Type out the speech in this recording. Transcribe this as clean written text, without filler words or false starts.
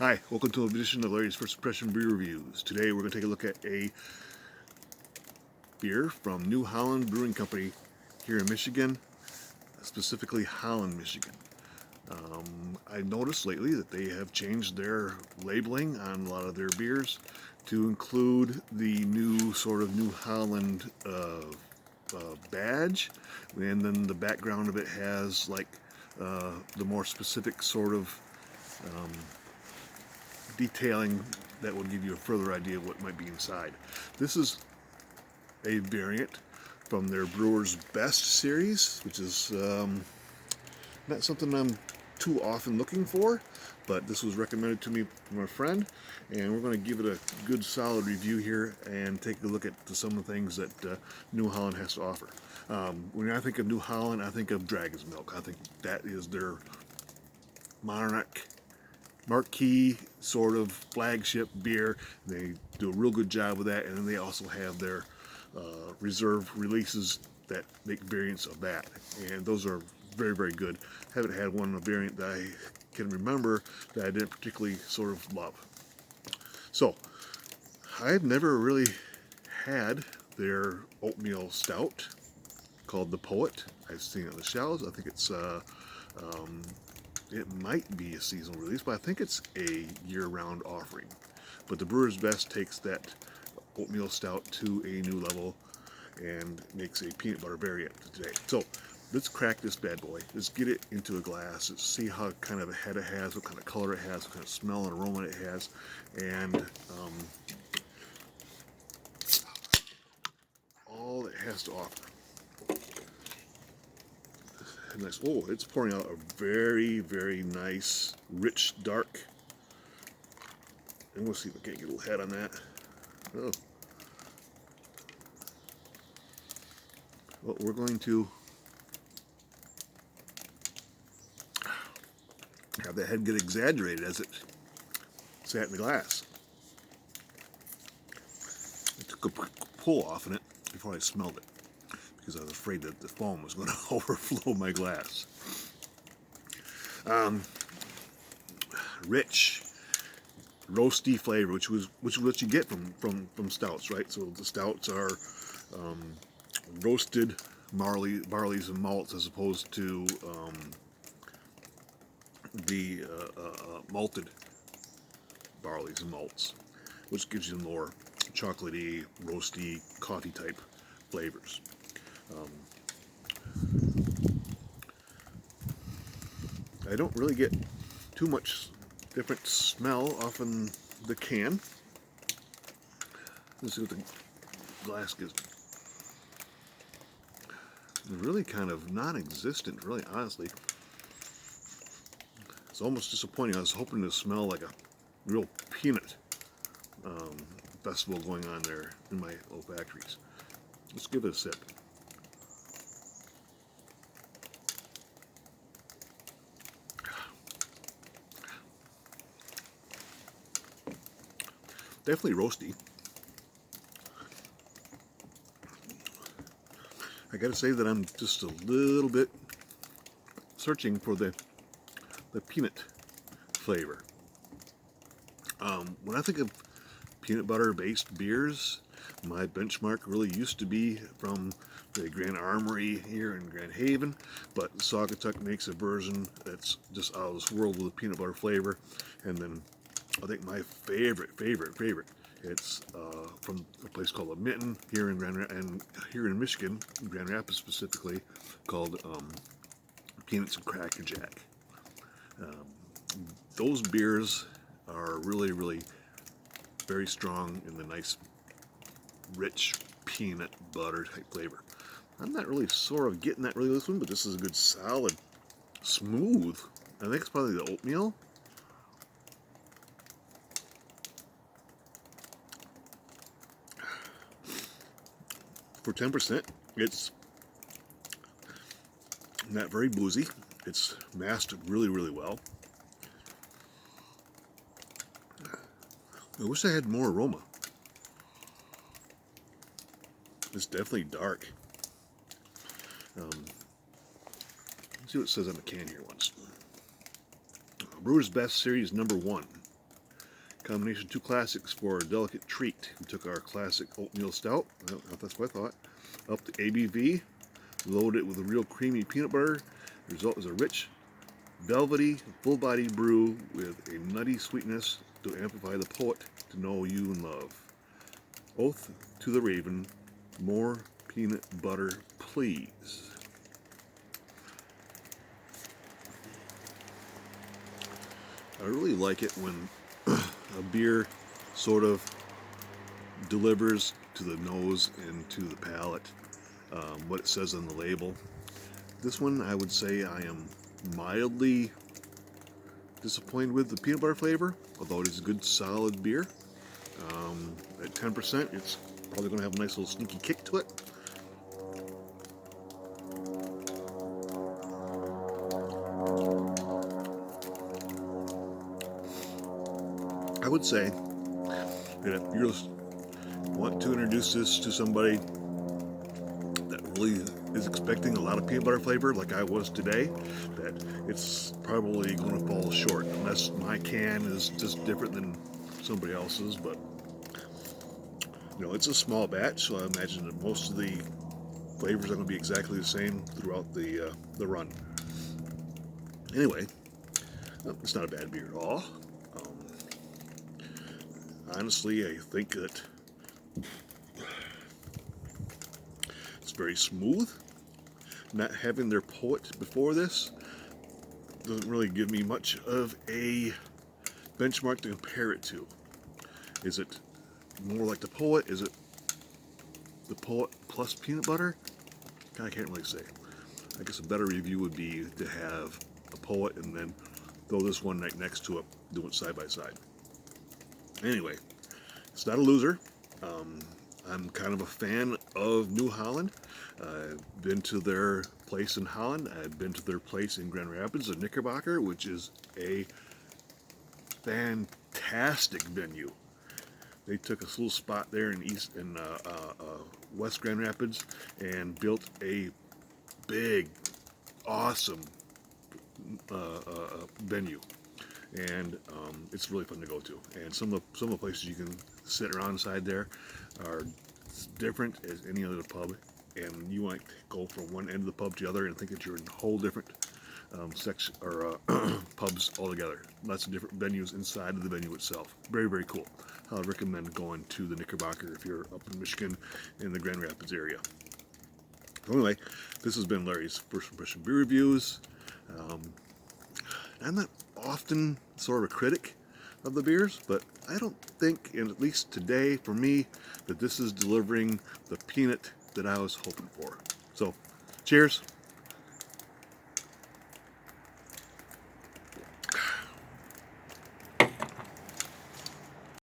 Hi, welcome to a edition of Larry's First Impression Beer Reviews. Today we're going to take a look at a beer from New Holland Brewing Company here in Michigan, specifically Holland, Michigan. I noticed lately that they have changed their labeling on a lot of their beers to include the new sort of New Holland badge, and then the background of it has like the more specific sort of detailing that will give you a further idea of what might be inside. This is a variant from their Brewer's Best series, which is not something I'm too often looking for, but this was recommended to me from a friend, and we're going to give it a good solid review here and take a look at some of the things that New Holland has to offer. When I think of New Holland, I think of Dragon's Milk. I think that is their marquee sort of flagship beer. They do a real good job with that, and then they also have their reserve releases that make variants of that, and those are very, very good. Haven't had one variant that I can remember that I didn't particularly sort of love. So I've never really had their oatmeal stout called the Poet. I've seen it on the shelves. I think it's it might be a seasonal release, but I think it's a year-round offering. But the Brewer's Best takes that oatmeal stout to a new level and makes a peanut butter variant today. So let's crack this bad boy. Let's get it into a glass. Let's see how kind of a head it has, what kind of color it has, what kind of smell and aroma it has, and all it has to offer. Nice. Oh, it's pouring out a very, very nice, rich, dark. And we'll see if I can't get a little head on that. Oh. Well, we're going to have the head get exaggerated as it sat in the glass. I took a pull off in it before I smelled it, because I was afraid that the foam was going to overflow my glass. Rich, roasty flavor, which is what you get from stouts, right? So the stouts are roasted barleys and malts, as opposed to the malted barleys and malts, which gives you more chocolatey, roasty, coffee type flavors. I don't really get too much different smell off in the can. Let's see what the glass gives me. It's really kind of non-existent, really, honestly. It's almost disappointing. I was hoping to smell like a real peanut festival going on there in my olfactories. Let's give it a sip. Definitely roasty. I gotta say that I'm just a little bit searching for the peanut flavor. When I think of peanut butter based beers, my benchmark really used to be from the Grand Armory here in Grand Haven, but Saugatuck makes a version that's just out of this world with a peanut butter flavor. And then I think my favorite, it's from a place called The Mitten here in Michigan, Grand Rapids specifically, called Peanuts and Cracker Jack. Those beers are really, really very strong in the nice, rich peanut butter type flavor. I'm not really sort of getting that really with this one, but this is a good, solid, smooth. I think it's probably the oatmeal. For 10%, it's not very boozy. It's masked really, really well. I wish I had more aroma. It's definitely dark. Let's see what it says on the can here once. Brewer's Best Series #1. Combination 2 classics for a delicate treat. We took our classic oatmeal stout, well, that's what I thought, up the ABV, loaded it with a real creamy peanut butter. The result is a rich, velvety, full-body brew with a nutty sweetness to amplify the poet to know you and love. Oath to the Raven, more peanut butter, please. I really like it when a beer sort of delivers to the nose and to the palate what it says on the label. This one, I would say I am mildly disappointed with the peanut butter flavor, although it is a good solid beer. At 10%, it's probably going to have a nice little sneaky kick to it. I would say that if you want to introduce this to somebody that really is expecting a lot of peanut butter flavor like I was today, that it's probably going to fall short unless my can is just different than somebody else's. But you know, it's a small batch, so I imagine that most of the flavors are going to be exactly the same throughout the run. Anyway, it's not a bad beer at all. Honestly, I think that it's very smooth. Not having their poet before this doesn't really give me much of a benchmark to compare it to. Is it more like the poet? Is it the poet plus peanut butter? I can't really say. I guess a better review would be to have a poet and then throw this one right next to it, do it side by side. Anyway, it's not a loser. I'm kind of a fan of New Holland. I've been to their place in Holland. I've been to their place in Grand Rapids, the Knickerbocker, which is a fantastic venue. They took a little spot there in West Grand Rapids and built a big, awesome venue. And it's really fun to go to. And some of the places you can sit around inside there are different as any other pub, and you might go from one end of the pub to the other and think that you're in a whole different section or pubs altogether. Lots of different venues inside of the venue itself. Very, very cool. I would recommend going to the Knickerbocker if you're up in Michigan in the Grand Rapids area. So anyway, this has been Larry's First Impression Beer Reviews. I'm not often sort of a critic of the beers, but I don't think, and at least today for me, that this is delivering the peanut that I was hoping for. So, cheers.